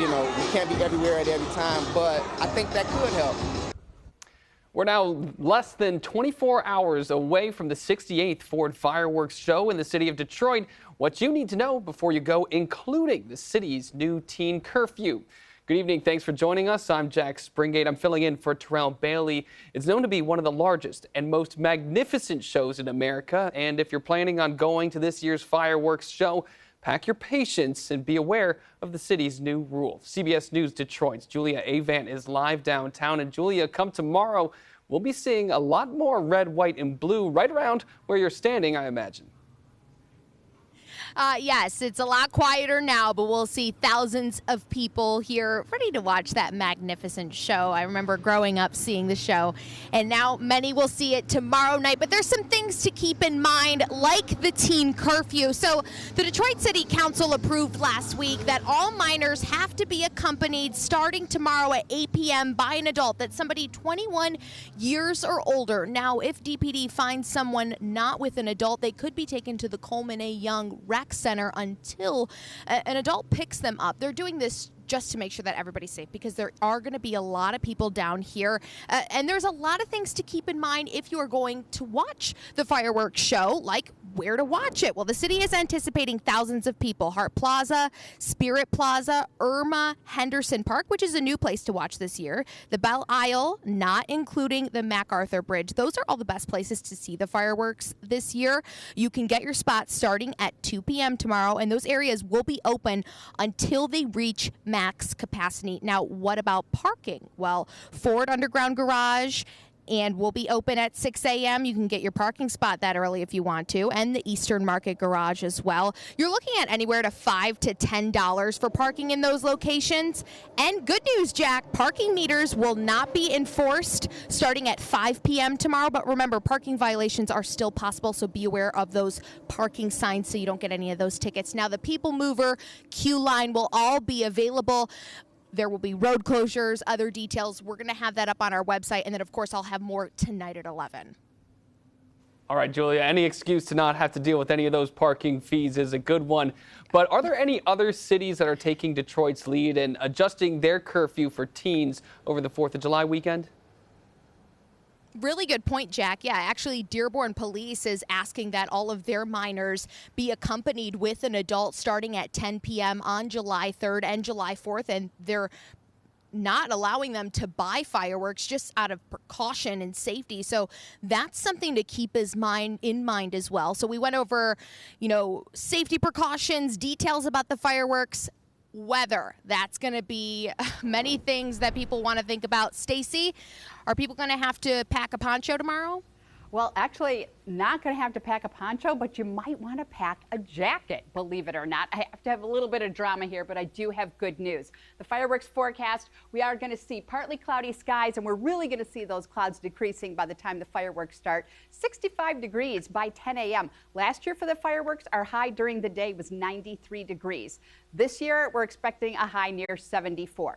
we can't be everywhere at every time, but I think that could help. We're now less than 24 hours away from the 68th Ford Fireworks Show in the city of Detroit. What you need to know before you go, including the city's new teen curfew. Good evening. Thanks for joining us. I'm Jack Springate. I'm filling in for Terrell Bailey. It's known to be one of the largest and most magnificent shows in America. And if you're planning on going to this year's fireworks show, pack your patience and be aware of the city's new rules. CBS News Detroit's Julia Avant is live downtown. And Julia, come tomorrow, we'll be seeing a lot more red, white, and blue right around where you're standing, I imagine. Yes, it's a lot quieter now, but we'll see thousands of people here ready to watch that magnificent show. I remember growing up seeing the show, and now many will see it tomorrow night. But there's some things to keep in mind, like the teen curfew. So the Detroit City Council approved last week that all minors have to be accompanied starting tomorrow at 8 p.m. by an adult. That's somebody 21 years or older. Now, if DPD finds someone not with an adult, they could be taken to the Coleman A. Young Rec Center until an adult picks them up. They're doing this just to make sure that everybody's safe, because there are going to be a lot of people down here. And there's a lot of things to keep in mind if you are going to watch the fireworks show, like where to watch it. Well, the city is anticipating thousands of people. Hart Plaza, Spirit Plaza, Irma, Henderson Park, which is a new place to watch this year, the Belle Isle, not including the MacArthur Bridge. Those are all the best places to see the fireworks this year. You can get your spot starting at 2 p.m. tomorrow, and those areas will be open until they reach max capacity. Now, what about parking? Well, Ford Underground Garage and will be open at 6 a.m. You can get your parking spot that early if you want to, and the Eastern Market Garage as well. You're looking at anywhere to $5 to $10 for parking in those locations. And good news, Jack, parking meters will not be enforced starting at 5 p.m. tomorrow. But remember, parking violations are still possible, so be aware of those parking signs so you don't get any of those tickets. Now, the People Mover queue line will all be available. There will be road closures, other details. We're going to have that up on our website. And then, of course, I'll have more tonight at 11. All right, Julia, any excuse to not have to deal with any of those parking fees is a good one. But are there any other cities that are taking Detroit's lead and adjusting their curfew for teens over the 4th of July weekend? Really good point, Jack. Yeah, actually, Dearborn Police is asking that all of their minors be accompanied with an adult starting at 10 p.m. on July 3rd and July 4th, and they're not allowing them to buy fireworks just out of precaution and safety. So that's something to keep in mind as well. So we went over, safety precautions, details about the fireworks. Weather, that's going to be many things that people want to think about. Stacy, are people going to have to pack a poncho tomorrow? Well, actually, not going to have to pack a poncho, but you might want to pack a jacket, believe it or not. I have to have a little bit of drama here, but I do have good news. The fireworks forecast, we are going to see partly cloudy skies, and we're really going to see those clouds decreasing by the time the fireworks start. 65 degrees by 10 a.m. Last year for the fireworks, our high during the day was 93 degrees. This year, we're expecting a high near 74.